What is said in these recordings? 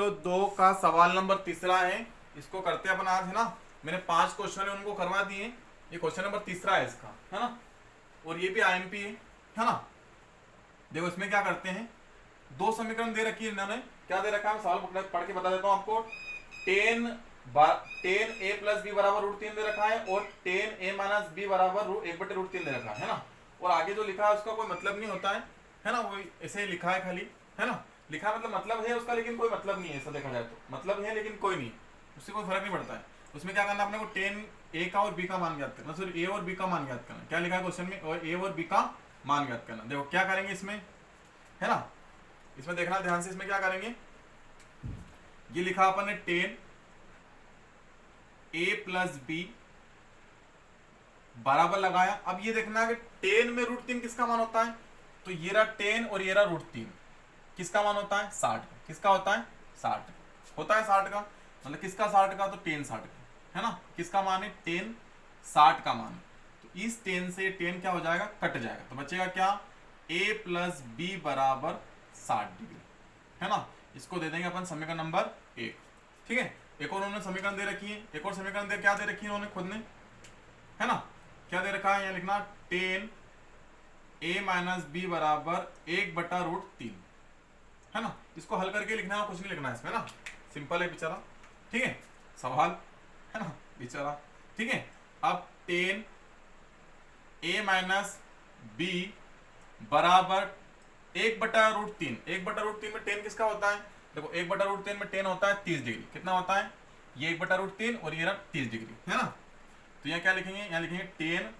Kilo 2 का सवाल number 3 है। इसको करते अपन आज, है ना। मैंने 5 क्वेश्चन है उनको करवा दिए। ये क्वेश्चन नंबर 3 है इसका, है ना। और ये भी आईएमपी है ना। देखो इसमें क्या करते हैं, 2 समीकरण दे रखी है इन्होंने। क्या दे रखा है, सवाल पढ़ के बता देता हूँ आपको। टेन ए प्लस बी बराबर √3 दे रखा है और टेन ए माइनस बी बराबर 1/√3 दे रखा है ना। और आगे जो लिखा है उसका कोई मतलब नहीं होता है ना। वो ऐसे ही लिखा है खाली, है ना। लिखा मतलब है उसका, लेकिन कोई मतलब नहीं है। ऐसा देखा जाए तो मतलब है लेकिन कोई नहीं, उससे कोई फर्क नहीं पड़ता है। उसमें क्या करना अपने को, टेन ए का और बी का मान ज्ञात करना, सॉरी ए और बी का मान ज्ञात करना। क्या लिखा है क्वेश्चन में, और ए और बी का मान ज्ञात करना। देखो क्या करेंगे इसमें, है ना। इसमें देखना ध्यान से, इसमें क्या करेंगे, ये लिखा अपन ने टेन ए प्लस बी बराबर लगाया। अब ये देखना कि टेन में √3 किसका मान होता है, तो ये रहा 10 और ये रहा √3, किसका मान होता है 60 का। किसका होता है 60 होता है 60 का, मतलब किसका 60 का, तो 10 60 का, है ना। किसका मान है 10 60 का मान है। तो इस 10 से 10 क्या हो जाएगा, कट जाएगा। तो बचेगा क्या, a प्लस बी बराबर 60 डिग्री, है ना। इसको दे देंगे अपन समीकरण नंबर 1। ठीक है। एक और उन्होंने समीकरण दे रखी है, एक और समीकरण दे क्या दे रखी है उन्होंने खुद ने, है ना। क्या दे रखा है, यहाँ लिखना 10 a माइनस बी बराबर 1/√3, है ना। इसको हल करके लिखना है, कुछ नहीं लिखना है इसमें ना, सिंपल है बेचारा। ठीक है, सवाल, है ना बेचारा। ठीक है। अब 10 a माइनस बी बराबर 1/√3। 1/√3 में 10 किसका होता है, देखो 1/√3 में 10 होता है 30 डिग्री। कितना होता है, ये 1/√3 और ये 30 डिग्री, है ना। तो यहाँ क्या लिखेंगे, यहाँ लिखेंगे 10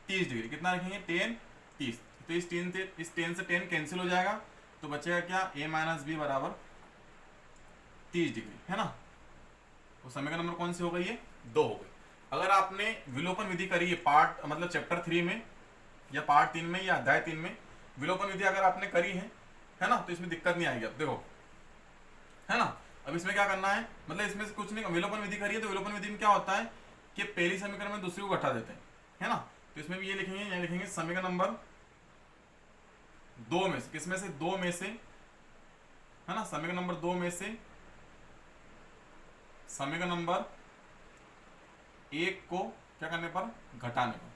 30 डिग्री। कितना लिखेंगे 10 30। तो इस 10 से 10 कैंसिल हो जाएगा, तो बचेगा क्या, a माइनस बी बराबर 30 डिग्री, है ना। तो समीकरण नंबर कौन सी हो गई, ये 2 हो गई। अगर आपने विलोपन विधि करी है पार्ट, मतलब चैप्टर 3 में या पार्ट 3 में या अध्याय 3 में विलोपन विधि अगर आपने करी है ना, तो इसमें दिक्कत नहीं आएगी। अब देखो, है ना। अब इसमें क्या करना है, मतलब इसमें से कुछ नहीं, विलोपन विधि करी है तो विलोपन विधि में क्या होता है कि पहली समीकरण में दूसरी को घटा देते हैं, है ना। तो इसमें भी ये लिखेंगे, यहाँ लिखेंगे समीकरण नंबर 2 में से, किसमें से, 2 में से, है ना। समीकरण नंबर 2 में से समीकरण नंबर 1 को क्या करने पर, घटाने पर,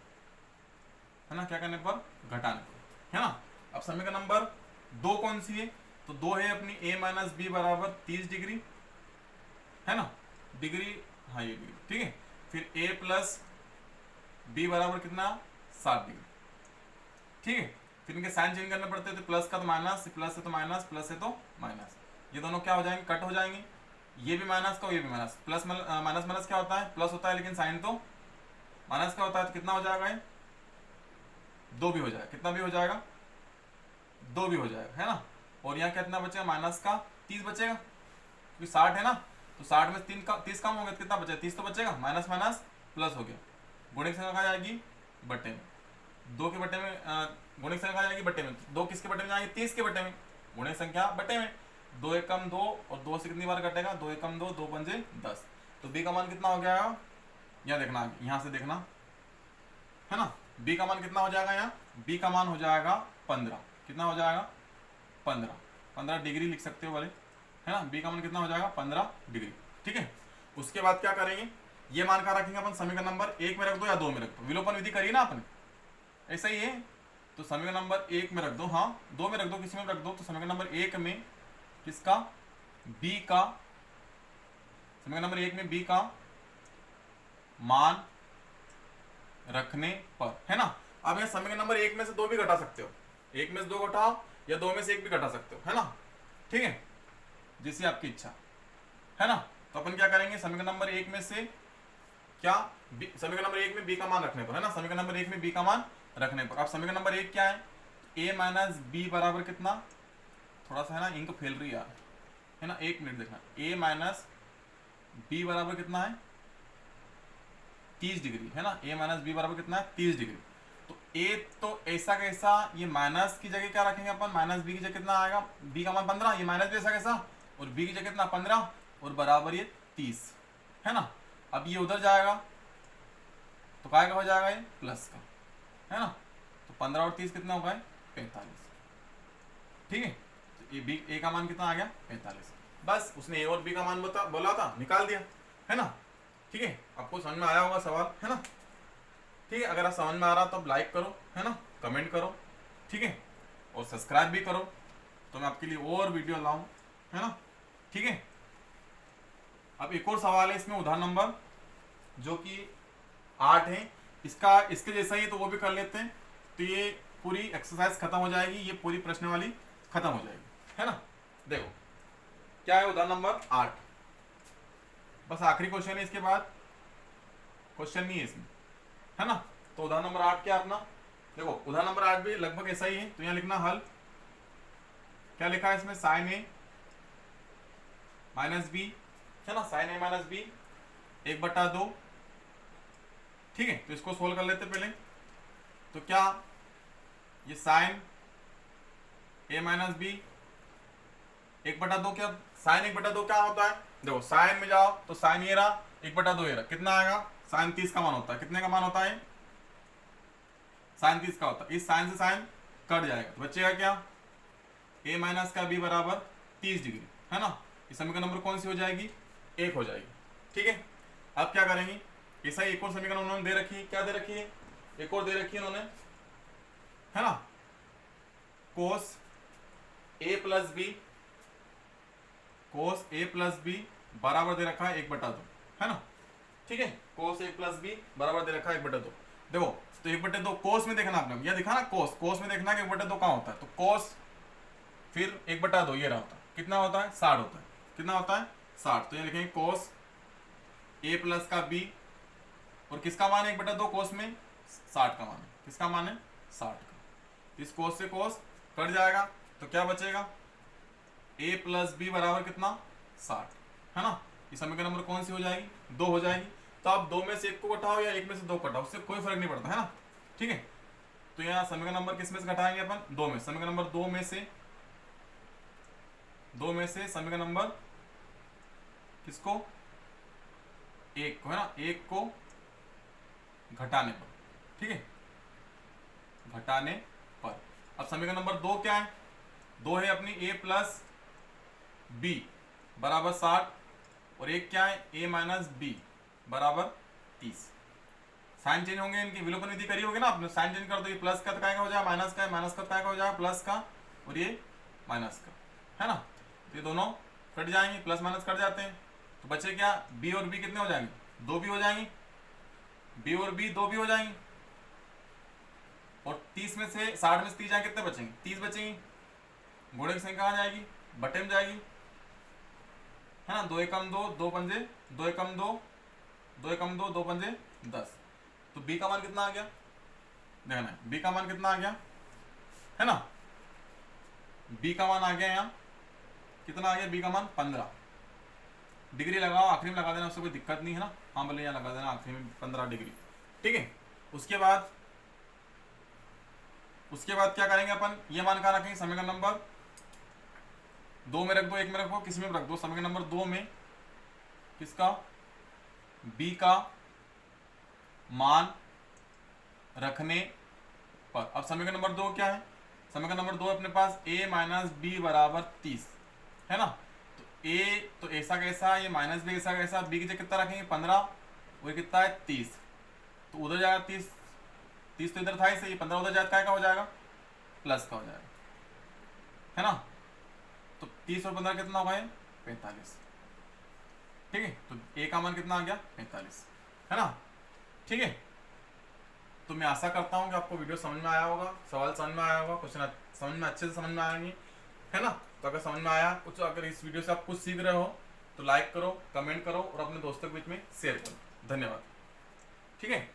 है ना। क्या करने पर, घटाने पर, है ना। अब समीकरण नंबर 2 कौन सी है, तो 2 है अपनी a माइनस बी बराबर 30 डिग्री, है ना। डिग्री, हाँ ये डिग्री, ठीक है। फिर a प्लस बी बराबर कितना, 60 डिग्री, ठीक है। फिर इनके साइन चेंज करने पड़ते हैं, तो प्लस का तो माइनस, प्लस है तो माइनस, प्लस है तो माइनस। ये दोनों क्या हो जाएंगे, कट हो जाएंगे। ये भी माइनस का, ये भी माइनस। प्लस माइनस माइनस क्या होता है, प्लस होता है, लेकिन साइन तो माइनस का होता है। तो कितना हो जाएगा, ये 2 भी हो जाएगा। कितना भी हो जाएगा, 2 भी हो जाएगा, है ना। और यहाँ कितना बचेगा, माइनस का 30 बचेगा, क्योंकि 60 है ना। तो 60 में 30 कम हो गया, तो कितना बचेगा, 30 तो बचेगा। माइनस माइनस प्लस हो गया। गुणित संख्या आ जाएगी बट्टे में, 2 के बट्टे में, गुणित संख्या आ जाएगी बट्टे में। 2 किसके बट्टे में जाएगी, 30 के बट्टे में। गुणित संख्या बट्टे में, 2 एकम 2 और 2 से कितनी बार कटेगा, 2 एकम 2, 2 पंजे 10। तो बी का मान कितना हो गया, यहाँ देखना, यहाँ से देखना, है ना। बी का मान कितना हो जाएगा, यहाँ बी का मान हो जाएगा 15। कितना हो जाएगा, 15 डिग्री लिख सकते हो वाले, है ना। बी का मान कितना हो जाएगा, 15 डिग्री, ठीक है। उसके बाद क्या करेंगे, ये मान का रखेंगे अपन समीकरण नंबर 1 में रख दो या 2 में रख दो। विलोपन विधि करी ना आपने, ऐसा ही है। तो समीकरण नंबर 1 में रख दो, हाँ 2 में रख दो, किसी में रख दो। तो समीकरण नंबर 1 में किसका, बी का, समीकरण नंबर 1 में बी का मान रखने पर, है ना। अब यह समीकरण नंबर 1 में से 2 भी घटा सकते हो, 1 में से 2 घटाओ या 2 में से 1 भी घटा सकते हो, है ना। ठीक है, जिससे आपकी इच्छा, है ना। तो अपन क्या करेंगे, समीकरण नंबर 1 में से क्या, समीकरण नंबर 1 में बी का मान रखने पर, है ना। समीकरण नंबर 1 में बी का मान रखने पर। अब समीकरण नंबर 1 क्या है, a माइनस बी बराबर कितना, थोड़ा सा है ना इंक फैल रही यार, है ना। 1 मिनट देखना, a माइनस बी बराबर कितना है, 30 डिग्री, है ना। a माइनस बी बराबर कितना है, 30 डिग्री। तो a तो ऐसा कैसा, ये माइनस की जगह क्या रखेंगे अपन, माइनस बी की जगह कितना आएगा, b का मान 15, ये माइनस भी ऐसा कैसा, और b की जगह कितना 15 और बराबर ये 30, है ना। अब ये उधर जाएगा तो काय का हो जाएगा, ये प्लस का, है ना। तो 15 और 30 कितना होगा, 45, ठीक है। तो ए का मान कितना आ गया, 45। बस उसने ए और बी का मान बोला था, निकाल दिया, है ना। ठीक है, आपको समझ में आया होगा सवाल, है ना। ठीक है, अगर आप समझ में आ रहा तो आप लाइक करो, है ना, कमेंट करो, ठीक है, और सब्सक्राइब भी करो तो मैं आपके लिए और वीडियो लाऊं, है ना। ठीक है, अब एक और सवाल है इसमें, उदाहरण नंबर जो कि 8 है, इसका इसके जैसा ही तो वो भी कर लेते हैं, तो ये पूरी एक्सरसाइज खत्म हो जाएगी, ये पूरी प्रश्न वाली खत्म हो जाएगी, है ना। देखो क्या है उदाहरण नंबर 8, बस आखिरी क्वेश्चन है, इसके बाद क्वेश्चन नहीं है इसमें, है ना। तो उदाहरण नंबर 8 क्या अपना, देखो उदाहरण नंबर 8 भी लगभग ऐसा ही है, तो यहाँ लिखना हल, क्या लिखा है इसमें, साइन ए माइनस बी, है ना, साइन ए माइनस बी 1/2, ठीक है। तो इसको सोल्व कर लेते पहले, तो क्या ये साइन ए माइनस बी 1/2, क्या साइन 1/2 क्या होता है, देखो साइन में जाओ तो साइन ये रहा, 1/2 ये रहा, कितना आएगा, साइन 30 का मान होता है, कितने का मान होता है, साइन 30 का होता है, इस साइन से साइन कट जाएगा, तो बचेगा क्या, a माइनस का b बराबर 30 डिग्री, है ना। इस समीकरण नंबर कौन सी हो जाएगी, 1 हो जाएगी, ठीक है। अब क्या करेंगे, ऐसा ही एक और समीकरण उन्होंने दे रखी है, क्या दे रखी है, एक और दे रखी है उन्होंने, है ना, cos a plus b, cos a plus b बराबर दे रखा है 1/2, है ना, ठीक है। cos a प्लस बी बराबर दे रखा है 1/2, देखो तो 1/2 कोस में देखना आपने, यह दिखा ना कोस में देखना कि 1/2 कहाँ होता है, तो कोस फिर 1/2 ये रहा होता है, कितना होता है 60 होता है, कितना होता है 60, तो ये लिखेंगे कोस a प्लस का b, और किसका मान है 1/2 कोस में, 60 का मान है, किसका मान है 60 का, इस कोस से कोस कट जाएगा, तो क्या बचेगा, a प्लस बी बराबर कितना 60, है ना। इस समीकरण नंबर कौन सी हो जाएगी, 2 हो जाएगी। तो आप 2 में से 1 को घटाओ या 1 में से 2 घटाओ, उससे कोई फर्क नहीं पड़ता, है ना, ठीक है। तो यहाँ समीकरण नंबर किस में से घटाएंगे अपन, 2 में, समीकरण नंबर 2 में से समीकरण नंबर किसको, 1 को, है ना, 1 को घटाने पर, ठीक है, घटाने पर। अब समीकरण नंबर 2 क्या है, 2 है अपनी a प्लस बी बराबर 60, और एक क्या है a माइनस बी बराबर 30। साइन चेंज होंगे, इनकी विलोपन विधि करी होगी ना आपने, साइन चेंज कर दो, ये प्लस का काय का हो जाएगा, माइनस का माइनस का काय का हो जाएगा प्लस का, और ये माइनस का, है ना। तो ये दोनों कट जाएंगे, प्लस माइनस कट जाते हैं, तो बचे क्या, b और b कितने हो जाएंगे, 2 भी हो जाएंगे, b और b 2 भी हो जाएंगे, और 30 में से 60 में से 30 जाएंगे, कितने बचेंगे, 30 बचेंगे, घोड़े की संख्या कहाँ जाएगी, बटे में जाएगी, है ना, 2 एकम 2, 2 पंजे 2 एकम 2, 2 एकम 2, 2 पंजे 10, तो b का मान कितना आ गया, देखना है b का मान कितना आ गया, है ना, b का मान आ गया, यहाँ कितना आ गया, b का मान 15 डिग्री लगाओ, आखिरी में लगा देना, उससे कोई दिक्कत नहीं है ना, हाँ भले यहाँ लगा देना आखिरी में 15 डिग्री, ठीक है। उसके बाद क्या करेंगे अपन, ये मान कहाँ रखेंगे, समीकरण नंबर 2 में रख दो, 1 में रखो, किस में रख दो, समीकरण नंबर 2 में किसका, b का मान रखने पर। अब समीकरण नंबर 2 क्या है, समीकरण नंबर 2 अपने पास a माइनस बी बराबर 30, है ना, तो a तो ऐसा कैसा, ये माइनस बी ऐसा कैसा, b की जगह कितना रखेंगे 15, वो कितना है 30, तो उधर जाएगा 30 तो इधर था ही सही, 15 उधर जाएगा, का हो जाएगा प्लस का हो जाएगा, है ना। तो 30 और 15 कितना होगा, 45, ठीक है। तो a का मान कितना आ गया 45, है ना, ठीक है। तो मैं आशा करता हूँ कि आपको वीडियो समझ में आया होगा, सवाल समझ में आया होगा, क्वेश्चन समझ में अच्छे से समझ में आएंगे, है ना। तो अगर समझ में आया कुछ, अगर इस वीडियो से आप कुछ सीख रहे हो तो लाइक करो, कमेंट करो और अपने दोस्तों के बीच में शेयर करो। धन्यवाद, ठीक है।